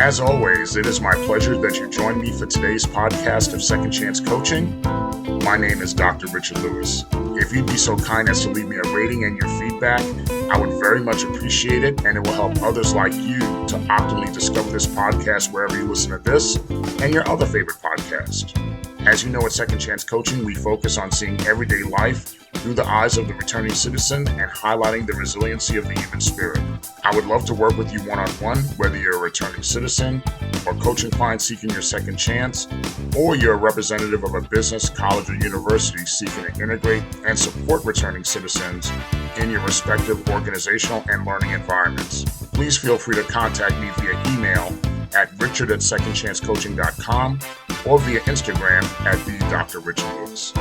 As always, it is my pleasure that you join me for today's podcast of Second Chance Coaching. My name is Dr. Richard Lewis. If you'd be so kind as to leave me a rating and your feedback, I would very much appreciate it, and it will help others like you to optimally discover this podcast wherever you listen to this and your other favorite podcast. As you know, at Second Chance Coaching, we focus on seeing everyday life through the eyes of the returning citizen and highlighting the resiliency of the human spirit. I would love to work with you one-on-one, whether you're a returning citizen or coaching client seeking your second chance, or you're a representative of a business, college, or university seeking to integrate and support returning citizens in your respective organizational and learning environments. Please feel free to contact me via email at richard@secondchancecoaching.com or via Instagram at @the_Dr.RichardLewis.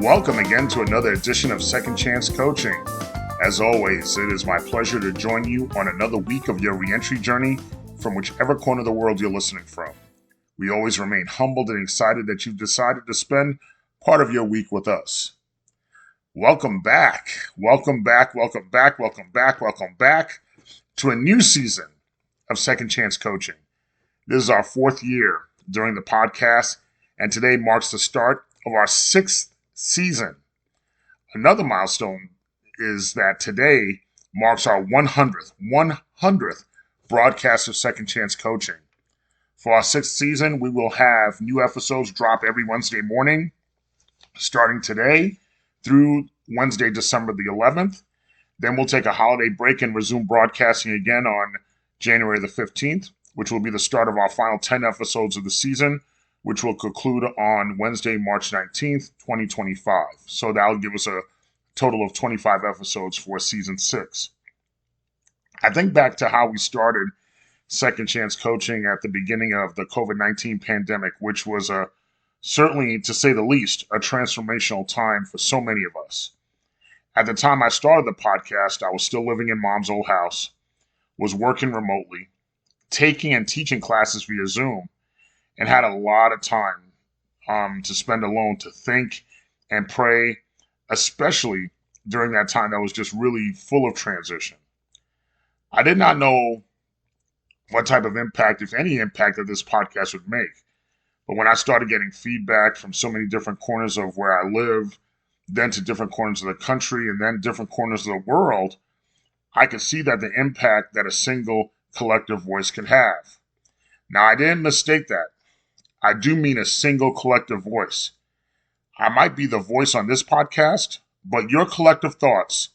Welcome again to another edition of Second Chance Coaching. As always, it is my pleasure to join you on another week of your reentry journey from whichever corner of the world you're listening from. We always remain humbled and excited that you've decided to spend part of your week with us. Welcome back. Welcome back to a new season of Second Chance Coaching. This is our fourth year during the podcast, and today marks the start of our sixth season. Another milestone is that today marks our 100th broadcast of Second Chance Coaching. For our sixth season, we will have new episodes drop every Wednesday morning, starting today through Wednesday, December the 11th. Then we'll take a holiday break and resume broadcasting again on January the 15th, which will be the start of our final 10 episodes of the season, which will conclude on Wednesday, March 19th, 2025. So that'll give us a total of 25 episodes for season 6. I think back to how we started Second Chance Coaching at the beginning of the COVID-19 pandemic, which was certainly, to say the least, a transformational time for so many of us. At the time I started the podcast, I was still living in mom's old house, was working remotely, taking and teaching classes via Zoom, and had a lot of time to spend alone to think and pray, especially during that time that was just really full of transition. I did not know what type of impact, if any impact, that this podcast would make. But when I started getting feedback from so many different corners of where I live, then to different corners of the country, and then different corners of the world, I could see that the impact that a single collective voice can have. Now, I didn't mistake that. I do mean a single collective voice. I might be the voice on this podcast, but your collective thoughts,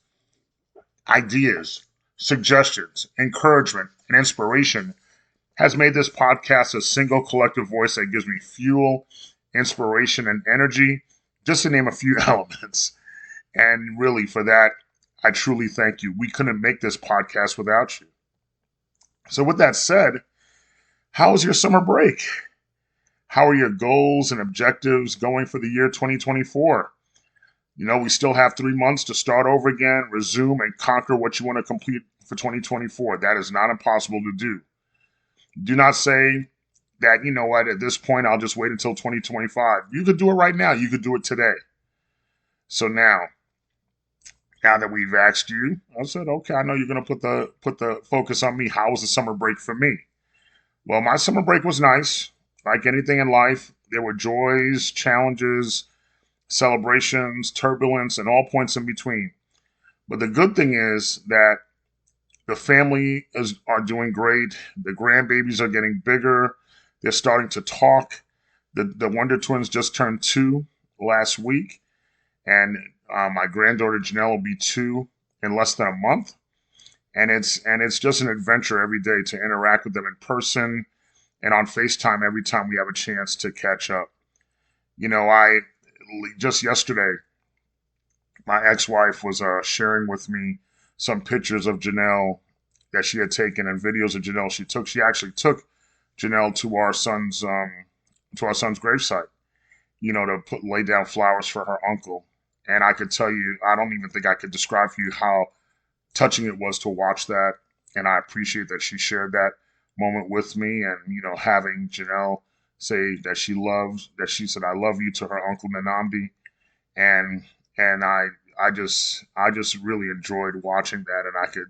ideas, suggestions, encouragement, and inspiration has made this podcast a single collective voice that gives me fuel, inspiration, and energy, just to name a few elements. And really, for that, I truly thank you. We couldn't make this podcast without you. So with that said, how was your summer break? How are your goals and objectives going for the year 2024? You know, we still have 3 months to start over again, resume, and conquer what you want to complete for 2024. That is not impossible to do. Do not say that, you know what, at this point, I'll just wait until 2025. You could do it right now. You could do it today. So now that we've asked you, I said, okay, I know you're going to put the focus on me. How was the summer break for me? Well, my summer break was nice. Like anything in life, there were joys, challenges, celebrations, turbulence, and all points in between. But the good thing is that the family are doing great. The grandbabies are getting bigger. They're starting to talk. The Wonder Twins just turned 2 last week. And my granddaughter Janelle will be 2 in less than a month. And it's just an adventure every day to interact with them in person and on FaceTime every time we have a chance to catch up. You know, just yesterday, my ex-wife was sharing with me some pictures of Janelle that she had taken and videos of Janelle she took. She actually took Janelle to our son's gravesite, to lay down flowers for her uncle. And I could tell you, I don't even think I could describe for you how touching it was to watch that. And I appreciate that she shared that moment with me. And, having Janelle say that she said, I love you to her uncle Nanamdi. And, I just really enjoyed watching that. And I could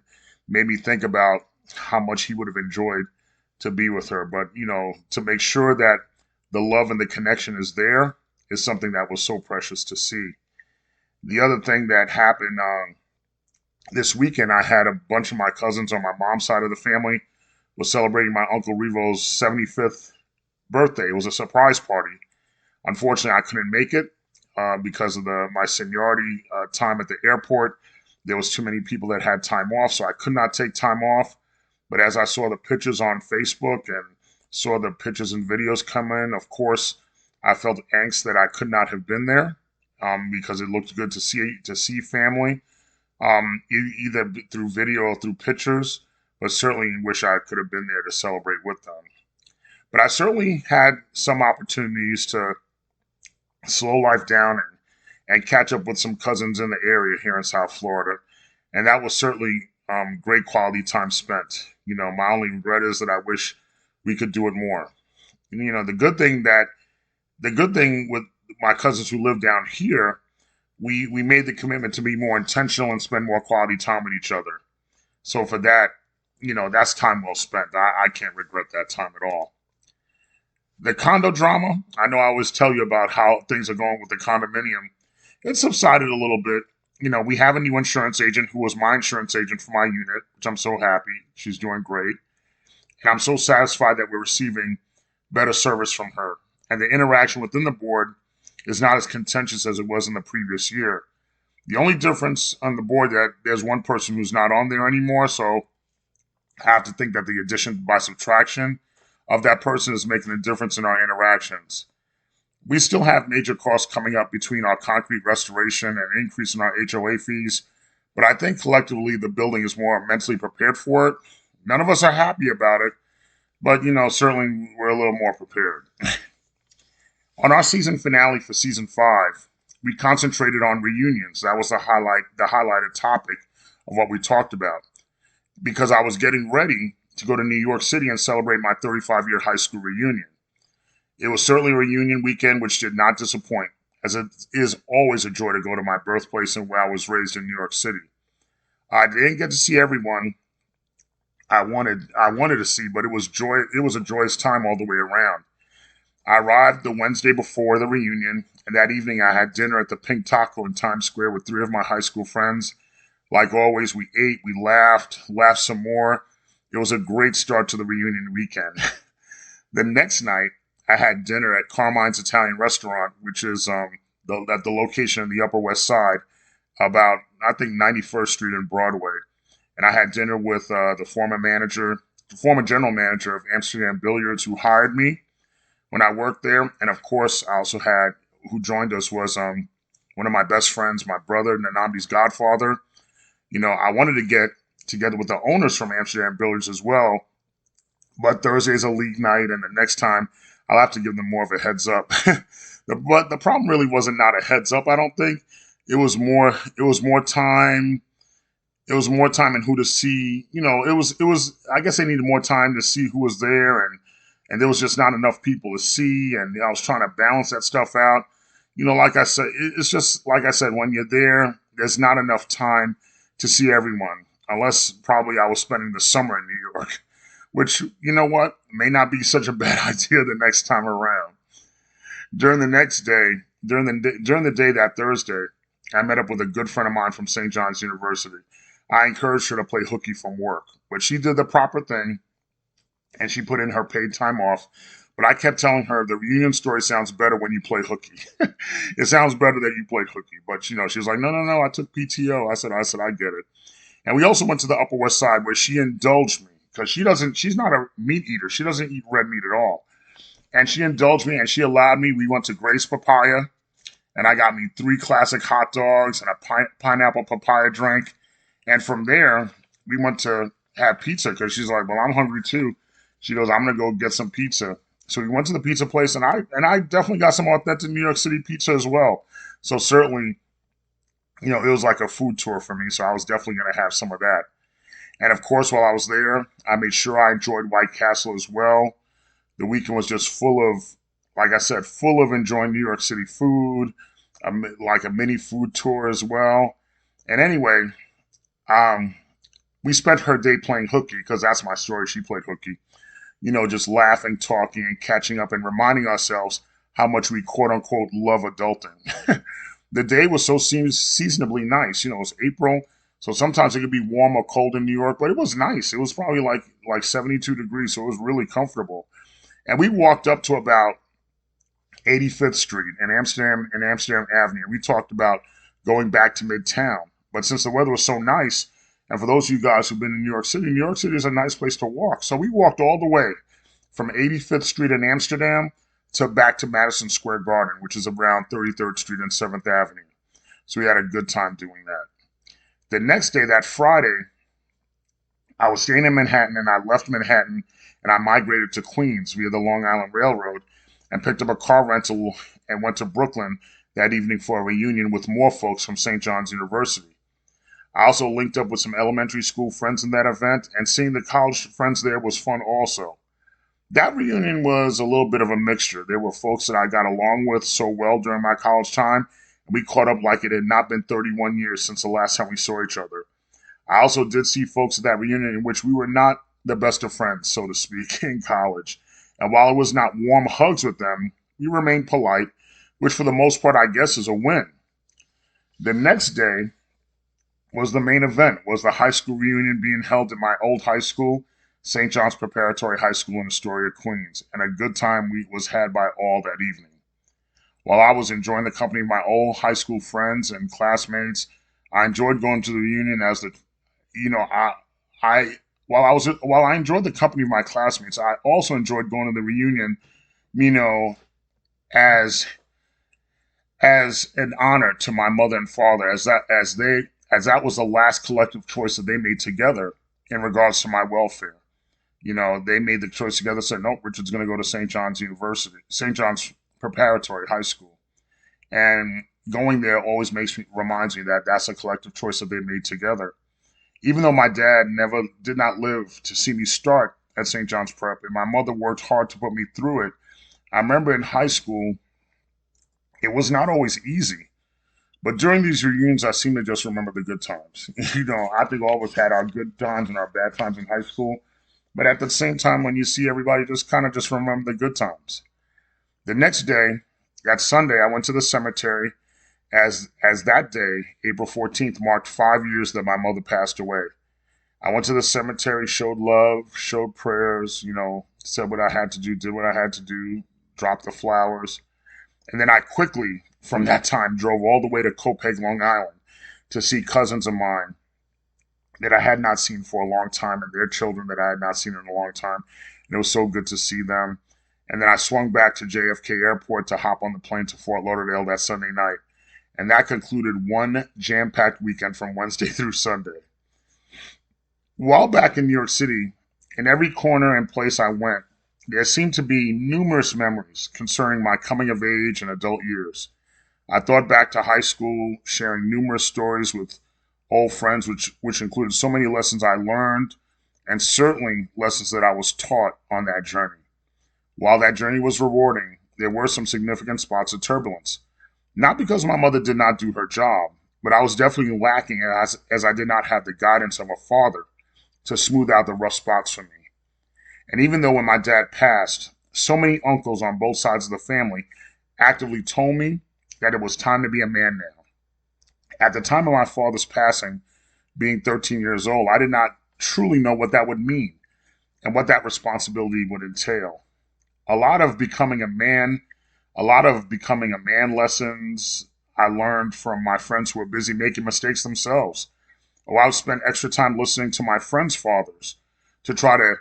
made me think about how much he would have enjoyed to be with her. But, to make sure that the love and the connection is there is something that was so precious to see. The other thing that happened this weekend, I had a bunch of my cousins on my mom's side of the family was celebrating my Uncle Revo's 75th birthday. It was a surprise party. Unfortunately, I couldn't make it because of my seniority time at the airport. There was too many people that had time off, so I could not take time off. But as I saw the pictures on Facebook and saw the pictures and videos come in, of course, I felt angst that I could not have been there because it looked good to see family, either through video or through pictures, but certainly wish I could have been there to celebrate with them. But I certainly had some opportunities to slow life down and catch up with some cousins in the area here in South Florida. And that was certainly great quality time spent. My only regret is that I wish we could do it more. And, the good thing with my cousins who live down here, we made the commitment to be more intentional and spend more quality time with each other. So for that, that's time well spent. I can't regret that time at all. The condo drama, I know I always tell you about how things are going with the condominium. It subsided a little bit. We have a new insurance agent who was my insurance agent for my unit, which I'm so happy. She's doing great. And I'm so satisfied that we're receiving better service from her. And the interaction within the board is not as contentious as it was in the previous year. The only difference on the board that there's one person who's not on there anymore, so I have to think that the addition by subtraction of that person is making a difference in our interactions. We still have major costs coming up between our concrete restoration and an increase in our HOA fees, but I think collectively the building is more mentally prepared for it. None of us are happy about it, but certainly we're a little more prepared. On our season finale for season 5, we concentrated on reunions. That was the highlighted topic of what we talked about, because I was getting ready to go to New York City and celebrate my 35-year high school reunion. It was certainly a reunion weekend which did not disappoint, as it is always a joy to go to my birthplace and where I was raised in New York City. I didn't get to see everyone I wanted to see, but it was a joyous time all the way around. I arrived the Wednesday before the reunion, and that evening I had dinner at the Pink Taco in Times Square with 3 of my high school friends. Like always, we ate, we laughed some more. It was a great start to the reunion weekend. The next night, I had dinner at Carmine's Italian Restaurant, which is at the location in the Upper West Side, about, I think, 91st Street and Broadway. And I had dinner with the former general manager of Amsterdam Billiards, who hired me when I worked there. And of course, I also had, who joined us was one of my best friends, my brother, Nanamdi's godfather. I wanted to get together with the owners from Amsterdam Billiards as well, but Thursday's a league night, and the next time I'll have to give them more of a heads up. But the problem really wasn't not a heads up, I don't think. It was more time. It was more time and who to see. I guess they needed more time to see who was there, and there was just not enough people to see, and I was trying to balance that stuff out. Like I said, it's just like I said, when you're there, there's not enough time to see everyone, unless probably I was spending the summer in New York, which, may not be such a bad idea the next time around. During the day that Thursday, I met up with a good friend of mine from St. John's University. I encouraged her to play hooky from work, but she did the proper thing, and she put in her paid time off. But I kept telling her the reunion story sounds better when you play hooky. It sounds better that you played hooky. But, she was like, no, I took PTO. I said, I get it. And we also went to the Upper West Side where she indulged me, because she's not a meat eater. She doesn't eat red meat at all. And she indulged me, and she allowed me. We went to Grace Papaya, and I got me 3 classic hot dogs and a pineapple papaya drink. And from there, we went to have pizza, because she's like, well, I'm hungry too. She goes, I'm gonna go get some pizza. So we went to the pizza place, and I definitely got some authentic New York City pizza as well. So certainly, it was like a food tour for me. So I was definitely gonna have some of that. And of course, while I was there, I made sure I enjoyed White Castle as well. The weekend was just full of, like I said, full of enjoying New York City food, like a mini food tour as well. And anyway, um, we spent her day playing hooky, because that's my story. She played hooky. Just laughing, talking, and catching up and reminding ourselves how much we quote unquote love adulting. The day was so seasonably nice. It was April, so sometimes it could be warm or cold in New York, but it was nice. It was probably like 72 degrees, so it was really comfortable. And we walked up to about 85th Street and Amsterdam Avenue. We talked about going back to Midtown. But since the weather was so nice, and for those of you guys who've been in New York City is a nice place to walk. So we walked all the way from 85th Street in Amsterdam to back to Madison Square Garden, which is around 33rd Street and 7th Avenue. So we had a good time doing that. The next day, that Friday, I was staying in Manhattan, and I left Manhattan and I migrated to Queens via the Long Island Railroad and picked up a car rental and went to Brooklyn that evening for a reunion with more folks from St. John's University. I also linked up with some elementary school friends in that event, and seeing the college friends there was fun also. That reunion was a little bit of a mixture. There were folks that I got along with so well during my college time, and we caught up like it had not been 31 years since the last time we saw each other. I also did see folks at that reunion in which we were not the best of friends, so to speak, in college. And while it was not warm hugs with them, we remained polite, which for the most part, I guess, is a win. The next day was the main event, was the high school reunion being held at my old high school, St. John's Preparatory High School in Astoria, Queens, and a good time was had by all that evening. While I was enjoying the company of my old high school friends and classmates, I enjoyed going to the reunion as the, you know, I while I enjoyed the company of my classmates, I also enjoyed going to the reunion, you know, as an honor to my mother and father, as that was the last collective choice that they made together in regards to my welfare. They made the choice together, said, nope, Richard's going to go to St. John's University, St. John's Preparatory High School. And going there always reminds me that that's a collective choice that they made together. Even though my dad did not live to see me start at St. John's Prep, and my mother worked hard to put me through it, I remember in high school, it was not always easy. But during these reunions, I seem to just remember the good times. I think all of us had our good times and our bad times in high school. But at the same time, when you see everybody, just kind of just remember the good times. The next day, that Sunday, I went to the cemetery as that day, April 14th, marked 5 years that my mother passed away. I went to the cemetery, showed love, showed prayers, said what I had to do, did what I had to do, dropped the flowers. And then I quickly, from that time, drove all the way to Copiague, Long Island to see cousins of mine that I had not seen for a long time, and their children that I had not seen in a long time. And it was so good to see them. And then I swung back to JFK Airport to hop on the plane to Fort Lauderdale that Sunday night. And that concluded one jam-packed weekend from Wednesday through Sunday. While back in New York City, in every corner and place I went, there seemed to be numerous memories concerning my coming of age and adult years. I thought back to high school, sharing numerous stories with old friends, which included so many lessons I learned, and certainly lessons that I was taught on that journey. While that journey was rewarding, there were some significant spots of turbulence. Not because my mother did not do her job, but I was definitely lacking as I did not have the guidance of a father to smooth out the rough spots for me. And even though when my dad passed, so many uncles on both sides of the family actively told me that it was time to be a man now. At the time of my father's passing, being 13 years old, I did not truly know what that would mean and what that responsibility would entail. A lot of becoming a man lessons I learned from my friends who were busy making mistakes themselves. Or I would spend extra time listening to my friends' fathers to try to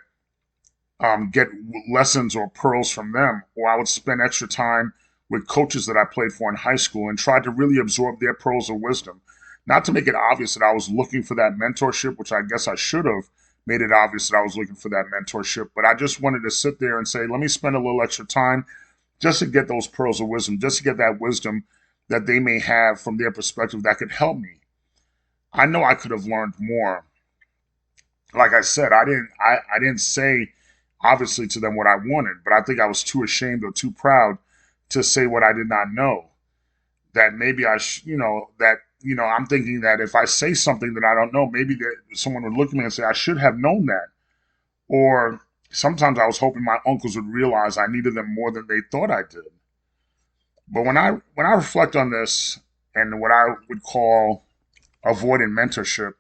get lessons or pearls from them. Or I would spend extra time with coaches that I played for in high school and tried to really absorb their pearls of wisdom. Not to make it obvious that I was looking for that mentorship, which I guess I should have, made it obvious that I was looking for that mentorship. But I just wanted to sit there and say, let me spend a little extra time just to get those pearls of wisdom, just to get that wisdom that they may have from their perspective that could help me. I know I could have learned more. Like I said, I didn't say obviously to them what I wanted, but I think I was too ashamed or too proud to say what I did not know. That maybe I'm thinking that if I say something that I don't know, maybe that someone would look at me and say I should have known that. Or sometimes I was hoping my uncles would realize I needed them more than they thought I did. But when I reflect on this and what I would call avoiding mentorship,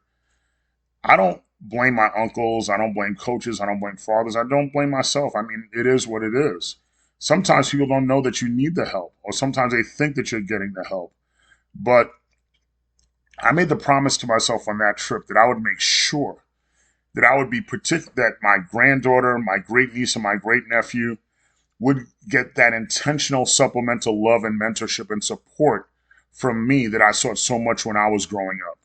I don't blame my uncles. I don't blame coaches. I don't blame fathers. I don't blame myself. I mean, it is what it is. Sometimes people don't know that you need the help, or sometimes they think that you're getting the help. But I made the promise to myself on that trip that I would make sure that I would be that my granddaughter, my great niece, and my great nephew would get that intentional supplemental love and mentorship and support from me that I sought so much when I was growing up.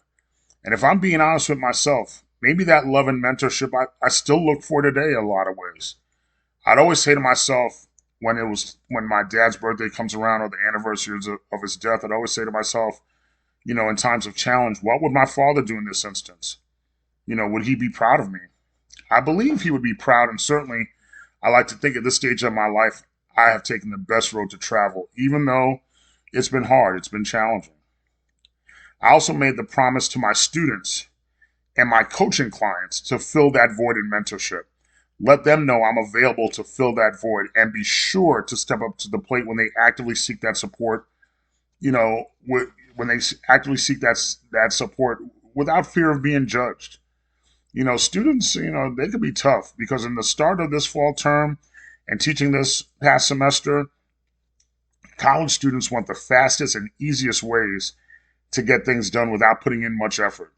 And if I'm being honest with myself, maybe that love and mentorship I still look for today in a lot of ways. I'd always say to myself when my dad's birthday comes around or the anniversary of his death, I'd always say to myself, in times of challenge, what would my father do in this instance? Would he be proud of me? I believe he would be proud, and certainly I like to think at this stage of my life, I have taken the best road to travel, even though it's been hard, it's been challenging. I also made the promise to my students and my coaching clients to fill that void in mentorship. Let them know I'm available to fill that void and be sure to step up to the plate when they actively seek that support, when they actively seek that support without fear of being judged. Students, they could be tough because in the start of this fall term and teaching this past semester, college students want the fastest and easiest ways to get things done without putting in much effort.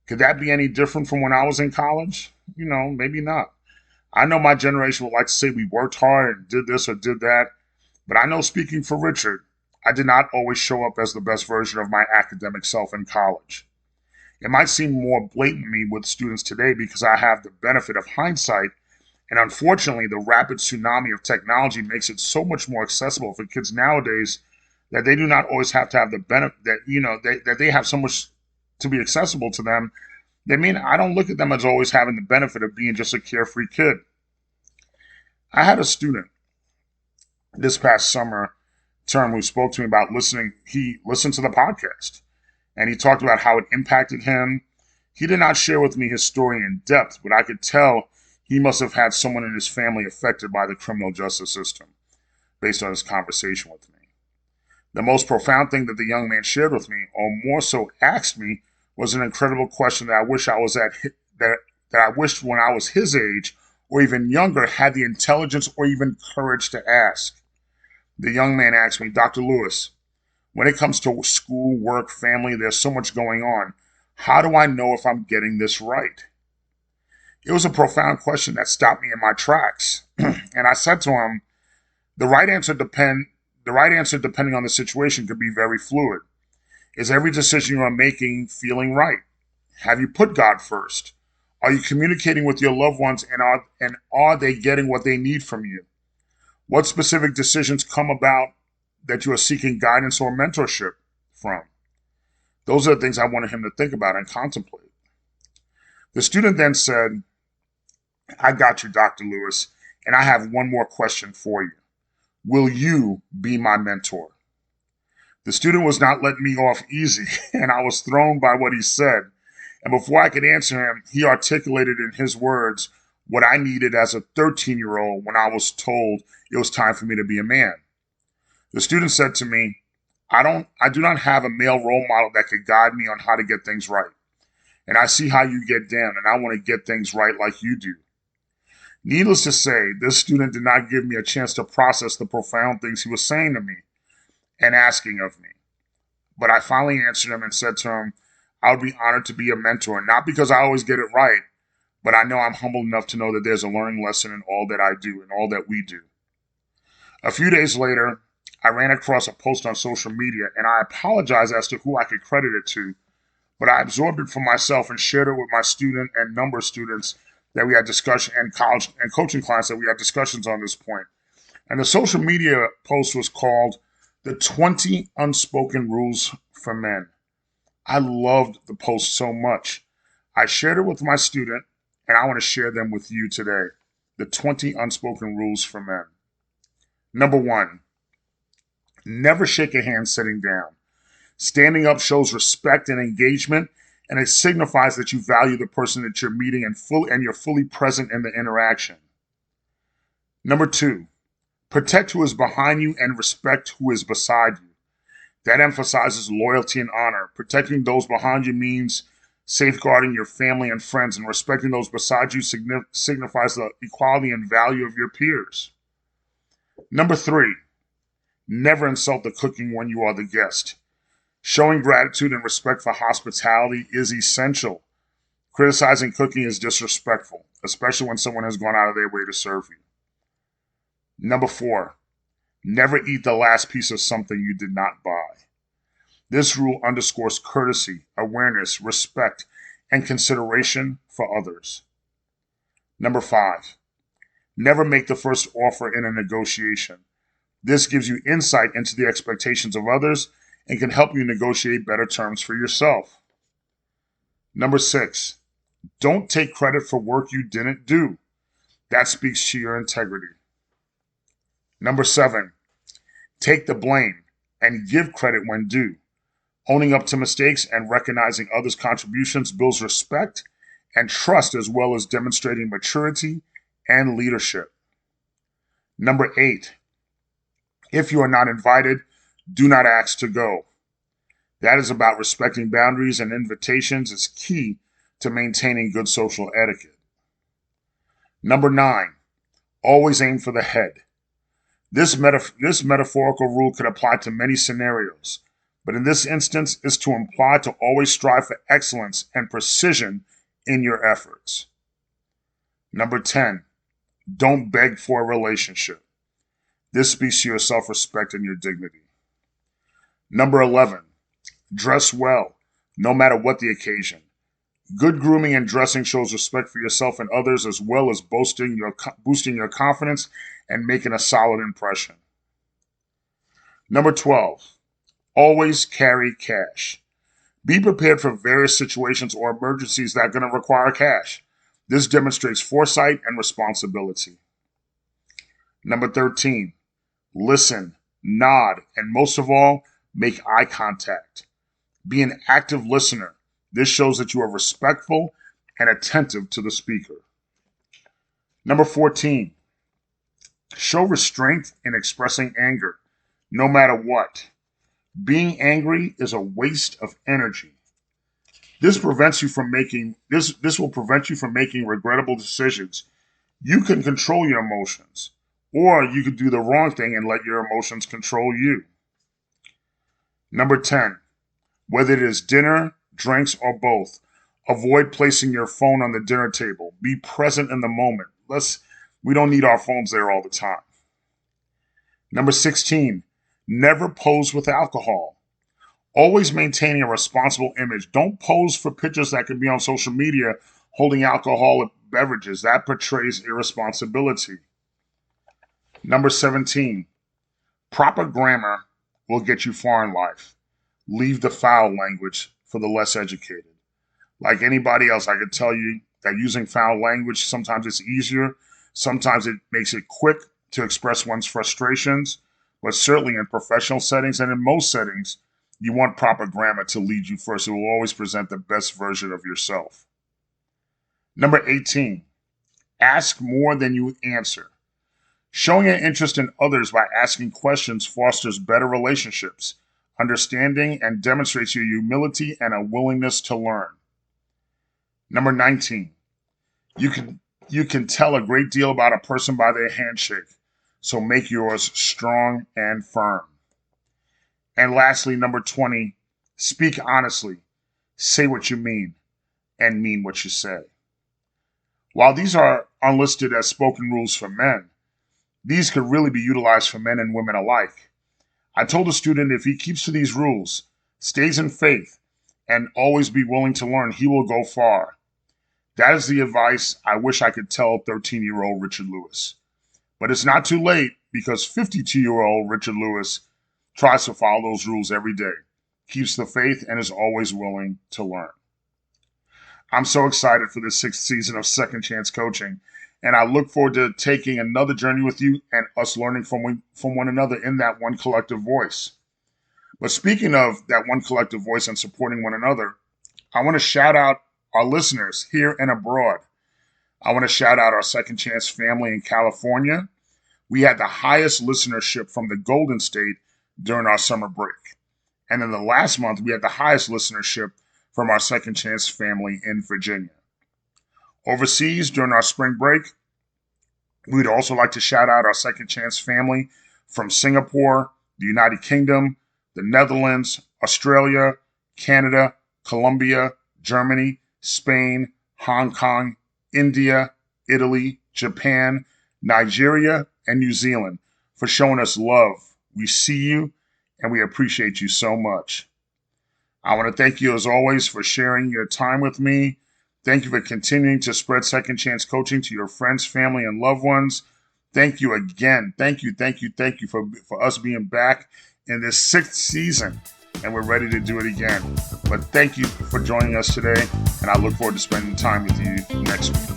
Could that be any different from when I was in college? Maybe not. I know my generation would like to say we worked hard and did this or did that, but I know speaking for Richard, I did not always show up as the best version of my academic self in college. It might seem more blatant to me with students today because I have the benefit of hindsight, and unfortunately, the rapid tsunami of technology makes it so much more accessible for kids nowadays that they do not always have to have the benefit that they have so much to be accessible to them. I don't look at them as always having the benefit of being just a carefree kid. I had a student this past summer term who spoke to me about listening. He listened to the podcast and he talked about how it impacted him. He did not share with me his story in depth, but I could tell he must have had someone in his family affected by the criminal justice system based on his conversation with me. The most profound thing that the young man shared with me, or more so asked me, was an incredible question that I wish that I wished when I was his age or even younger had the intelligence or even courage to ask. The young man asked me, Dr. Lewis, when it comes to school, work, family, there's so much going on. How do I know if I'm getting this right? It was a profound question that stopped me in my tracks. And I said to him, the right answer depending on the situation could be very fluid. Is every decision you are making feeling right? Have you put God first? Are you communicating with your loved ones and are they getting what they need from you? What specific decisions come about that you are seeking guidance or mentorship from? Those are the things I wanted him to think about and contemplate. The student then said, I got you, Dr. Lewis, and I have one more question for you. Will you be my mentor? The student was not letting me off easy, and I was thrown by what he said. And before I could answer him, he articulated in his words what I needed as a 13-year-old when I was told it was time for me to be a man. The student said to me, I do not have a male role model that could guide me on how to get things right. And I see how you get down, and I want to get things right like you do. Needless to say, this student did not give me a chance to process the profound things he was saying to me and asking of me. But I finally answered him and said to him, I would be honored to be a mentor, not because I always get it right, but I know I'm humble enough to know that there's a learning lesson in all that I do and all that we do. A few days later, I ran across a post on social media, and I apologize as to who I could credit it to, but I absorbed it for myself and shared it with my student and number of students that we had discussion and college and coaching clients that we had discussions on this point. And the social media post was called The 20 Unspoken Rules for Men. I loved the post so much. I shared it with my student, and I want to share them with you today. The 20 Unspoken Rules for Men. Number 1, never shake a hand sitting down. Standing up shows respect and engagement, and it signifies that you value the person that you're meeting and you're fully present in the interaction. Number 2, protect who is behind you and respect who is beside you. That emphasizes loyalty and honor. Protecting those behind you means safeguarding your family and friends, and respecting those beside you signifies the equality and value of your peers. Number 3, never insult the cooking when you are the guest. Showing gratitude and respect for hospitality is essential. Criticizing cooking is disrespectful, especially when someone has gone out of their way to serve you. Number 4, never eat the last piece of something you did not buy. This rule underscores courtesy, awareness, respect, and consideration for others. Number 5, never make the first offer in a negotiation. This gives you insight into the expectations of others and can help you negotiate better terms for yourself. Number 6, don't take credit for work you didn't do. That speaks to your integrity. Number 7, take the blame and give credit when due. Owning up to mistakes and recognizing others' contributions builds respect and trust, as well as demonstrating maturity and leadership. Number 8, if you are not invited, do not ask to go. That is about respecting boundaries, and invitations is key to maintaining good social etiquette. Number 9, always aim for the head. This metaphorical rule could apply to many scenarios, but in this instance is to imply to always strive for excellence and precision in your efforts. Number 10, don't beg for a relationship. This speaks to your self-respect and your dignity. Number 11, dress well, no matter what the occasion. Good grooming and dressing shows respect for yourself and others, as well as boosting your confidence and making a solid impression. Number 12, always carry cash. Be prepared for various situations or emergencies that are going to require cash. This demonstrates foresight and responsibility. Number 13, listen, nod, and most of all, make eye contact. Be an active listener. This shows that you are respectful and attentive to the speaker. Number 14, show restraint in expressing anger, no matter what. Being angry is a waste of energy. This will prevent you from making regrettable decisions. You can control your emotions, or you could do the wrong thing and let your emotions control you. Number 10, whether it is dinner, drinks, or both, avoid placing your phone on the dinner table. Be present in the moment. We don't need our phones there all the time. Number 16, never pose with alcohol. Always maintaining a responsible image. Don't pose for pictures that could be on social media holding alcoholic beverages. That portrays irresponsibility. Number 17, proper grammar will get you far in life. Leave the foul language for the less educated. Like anybody else, I could tell you that using foul language, sometimes it's easier. Sometimes it makes it quick to express one's frustrations. But certainly in professional settings and in most settings, you want proper grammar to lead you first. It will always present the best version of yourself. Number 18, ask more than you answer. Showing an interest in others by asking questions fosters better relationships, understanding, and demonstrates your humility and a willingness to learn. Number 19, you can tell a great deal about a person by their handshake, so make yours strong and firm. And lastly, number 20, speak honestly, say what you mean, and mean what you say. While these are unlisted as spoken rules for men, these could really be utilized for men and women alike. I told a student if he keeps to these rules, stays in faith, and always be willing to learn, he will go far. That is the advice I wish I could tell 13-year-old Richard Lewis. But it's not too late because 52-year-old Richard Lewis tries to follow those rules every day, keeps the faith, and is always willing to learn. I'm so excited for this 6th season of Second Chance Coaching, and I look forward to taking another journey with you and us learning from one another in that one collective voice. But speaking of that one collective voice and supporting one another, I want to shout out our listeners here and abroad. I want to shout out our Second Chance family in California. We had the highest listenership from the Golden State during our summer break. And in the last month, we had the highest listenership from our Second Chance family in Virginia. Overseas, during our spring break, we'd also like to shout out our Second Chance family from Singapore, the United Kingdom, the Netherlands, Australia, Canada, Colombia, Germany, Spain, Hong Kong, India, Italy, Japan, Nigeria, and New Zealand for showing us love. We see you, and we appreciate you so much. I want to thank you, as always, for sharing your time with me. Thank you for continuing to spread Second Chance Coaching to your friends, family, and loved ones. Thank you again. Thank you for us being back in this 6th season, and we're ready to do it again. But thank you for joining us today, and I look forward to spending time with you next week.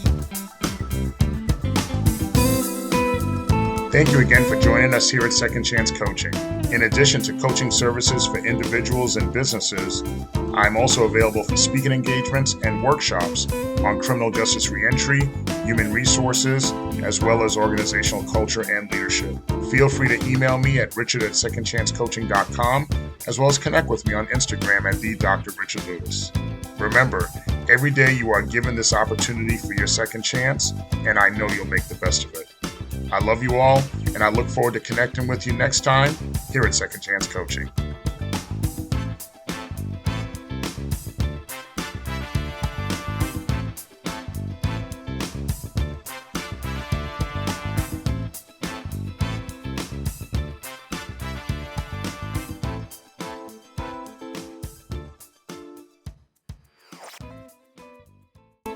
Thank you again for joining us here at Second Chance Coaching. In addition to coaching services for individuals and businesses, I'm also available for speaking engagements and workshops on criminal justice reentry, human resources, as well as organizational culture and leadership. Feel free to email me at richard@secondchancecoaching.com, as well as connect with me on Instagram at @DrRichardLewis. Remember, every day you are given this opportunity for your second chance, and I know you'll make the best of it. I love you all, and I look forward to connecting with you next time here at Second Chance Coaching.